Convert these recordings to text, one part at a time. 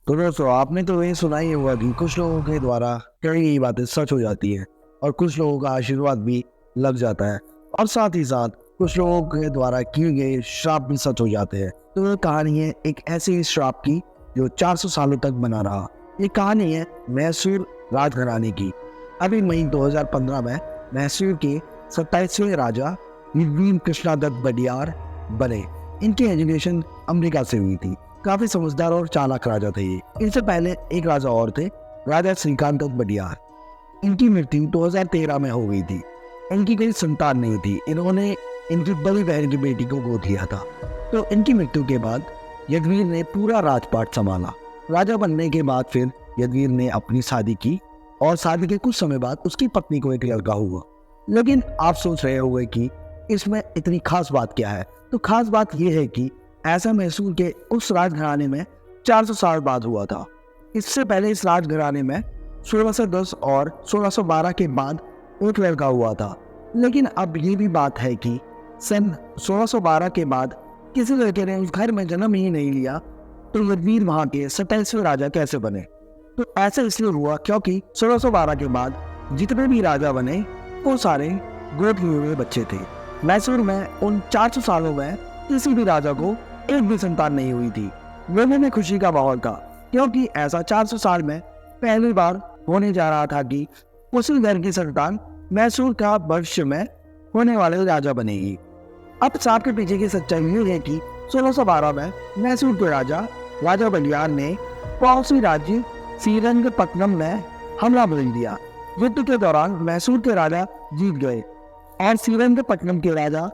तो दोस्तों आपने तो ये सुना ही होगा कि कुछ लोगों के द्वारा कही गई बातें सच हो जाती है और कुछ लोगों का आशीर्वाद भी लग जाता है और साथ ही साथ कुछ लोगों के द्वारा किए गए श्राप भी सच हो जाते हैं। तो ये कहानी है एक ऐसे श्राप की जो 400 सालों तक बना रहा। ये कहानी है मैसूर राजघराने की। अभी मई 2015 में मैसूर के 27वें राजा वीर कृष्णादत्त वडियार बने। इनकी एजुकेशन अमेरिका से हुई थी। काफी समझदार और चालाक राजा थे ये। इनसे पहले एक राजा और थे, राजा श्रीकांत दत्त वडियार। इनकी मृत्यु 2013 में हो गई थी। इनकी कोई संतान नहीं थी। इन्होंने इनकी बड़ी बहन की बेटी को गोद लिया था। तो इनकी मृत्यु के बाद यदुवीर ने पूरा राजपाट संभाला। राजा बनने के बाद फिर यदुवीर ने अपनी शादी की और शादी के कुछ समय बाद उसकी पत्नी को एक लड़का हुआ। लेकिन आप सोच रहे होंगे कि इसमें इतनी खास बात क्या है। तो खास बात यह है कि ऐसा मैसूर के उस राजघराने में 400 साल बाद हुआ था। इससे पहले इस राजघराने में 1610 और 1612 के बाद एक लड़का हुआ था। लेकिन अब ये भी बात है कि सन 1612 के बाद किसी लड़के ने उस घर में जन्म ही नहीं लिया, तो यदुवीर वहां के 27वें राजा कैसे बने। तो ऐसा इसलिए हुआ क्योंकि 1612 के बाद जितने भी राजा बने वो सारे गोद लिए हुए बच्चे थे। मैसूर में उन 400 सालों में किसी भी राजा को एक भी संतान नहीं हुई थी। लोगों में खुशी का माहौल था क्योंकि ऐसा 400 साल में पहली बार होने जा रहा था कि उसी घर की संतान मैसूर का भविष्य में होने वाले राजा बनेगी। अब सांप के पीछे की सच्चाई ये है कि 1612 में मैसूर के राजा वडियार ने पड़ोसी राज्य श्रीरंगपट्टनम में हमला बोल दिया। युद्ध के दौरान मैसूर के राजा जीत गए और श्रीरंगपट्टनम के राजा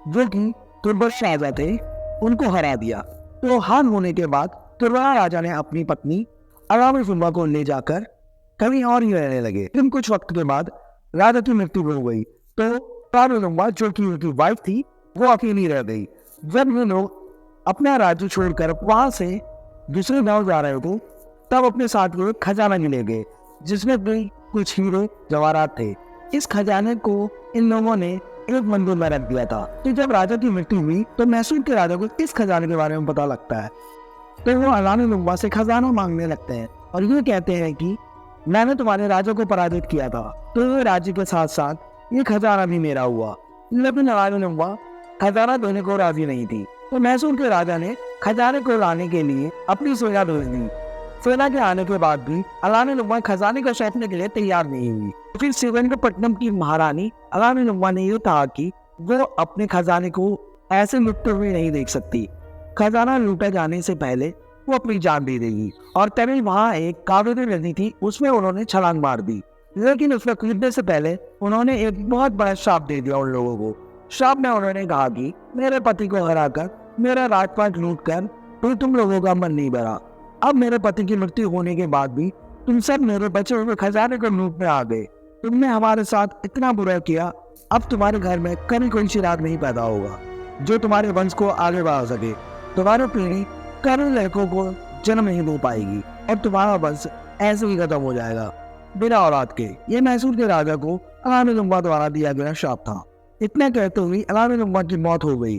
जो कि तुर्बश राजा थे उनको हरा दिया। तो हार होने के बाद तुर्बा राजा ने अपनी पत्नी अलामुल्ला को ले जाकर कहीं और ही रहने लगे। लेकिन कुछ वक्त के बाद राजा की मृत्यु हो गई तो अलामुल्ला जो कि उनकी वाइफ थी वो अकेली रह गई। जब ये लोग अपना राज्य छोड़कर वहां से दूसरे गांव जा रहे थे तब अपने साथ में खजाना ले गए जिसमें भी कुछ हीरे जवाहरात थे। इस खजाने को इन लोगों ने एक मंदिर में रख दिया था। तो जब राजा की मृत्यु हुई तो मैसूर के राजा को इस खजाने के बारे में पता लगता है। तो वो अलामुल्ला से खजाना मांगने लगते हैं और ये कहते हैं कि मैंने तुम्हारे राजा को पराजित किया था, तो राज्य के साथ साथ ये खजाना भी मेरा हुआ। लेकिन अलामुल्ला खजाना देने को राजी नहीं थी। तो मैसूर के राजा ने खजाने को लाने के लिए अपनी सेना भेज दी। सेना के आने के बाद भी अलामुल्ला खजाने को सौंपने के लिए तैयार नहीं हुई। फिर श्रीरंगपट्टनम की महारानी अलामुल्ला ने यह कहा कि वो अपने खजाने को ऐसे लुटते हुए नहीं देख सकती। खजाना लूटा जाने से पहले वो अपनी जान दे देगी। और तभी वहां एक कावेरी नदी थी, उसमें उन्होंने छलांग मार दी। लेकिन उसमें कूदने से पहले उन्होंने एक बहुत बड़ा श्राप दे दिया उन लोगों को। श्राप में उन्होंने कहा कि मेरे पति को हराकर मेरा राजपाट लूट कर तो तुम लोगों का मन नहीं भरा। अब मेरे पति की मृत्यु होने के बाद भी तुम सब मेरे बचे हुए खजाने को लूटने आ गए। तुमने हमारे साथ इतना बुरा किया, अब तुम्हारे घर में कभी कोई चिराग नहीं पैदा होगा जो तुम्हारे वंश को आगे बढ़ा सके। तुम्हारी पीढ़ी करोड़ों लड़कों को जन्म नहीं दे पाएगी और तुम्हारा वंश ऐसे ही खत्म हो जाएगा बिना औलाद के। ये मैसूर के राजा को अलामुल्ला द्वारा दिया गया श्राप था। इतना कहते हुए अलामुल्ला की मौत हो गई।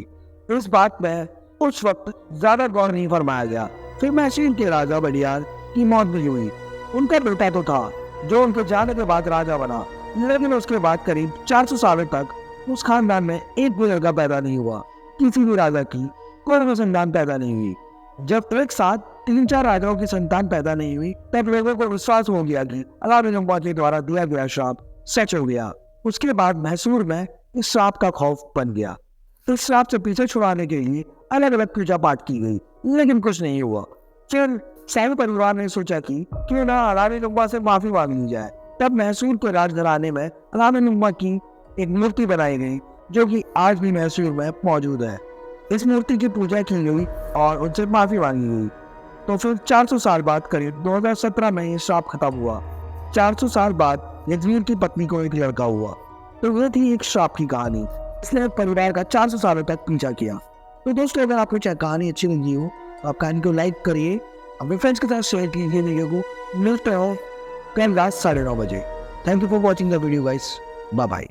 इस बात में उस वक्त ज्यादा गौर नहीं फरमाया गया। फिर मैसूर के राजा वडियार की मौत भी हुई। उनका बेटा तो था जो उनके जाने के बाद राजा बना, लेकिन उसके बाद करीब 400 सालों तक उस खानदान में एक भी लड़का पैदा नहीं हुआ। किसी भी राजा की कोई भी संतान पैदा नहीं हुई। जब एक साथ 3-4 राजाओं की संतान पैदा नहीं हुई तब लोगों को विश्वास हो गया कि अलामुल्ला के द्वारा दिया गया श्राप सच हो गया। उसके बाद मैसूर में इस श्राप का खौफ बन गया। इस श्राप से पीछे छुड़ाने के लिए अलग अलग पूजा पाठ की गई, लेकिन कुछ नहीं हुआ। फिर सैन्य परिवार ने सोचा कि क्यों ना अलामुल्ला से माफी मांग ली जाए। तब मैसूर के राजघराने में अलामुल्ला की एक मूर्ति बनाई गई जो कि आज भी मैसूर में मौजूद है। इस मूर्ति की पूजा की गई और उनसे माफी मांगी गई। तो फिर 400 साल बाद करीब 2017 में ये श्राप खत्म हुआ। 400 साल बाद यदुवीर की पत्नी को एक लड़का हुआ। तो यह थी एक श्राप की कहानी। इसने परिवार का 400 सालों तक पीछा किया। तो दोस्तों अगर आपको कहानी अच्छी लगी हो तो आप कहानी को लाइक करिए, अपने फ्रेंड्स के साथ शेयर कीजिए वीडियो को। मिलते हो कल रात 9:30 बजे। Thank you for watching the video guys. Bye bye.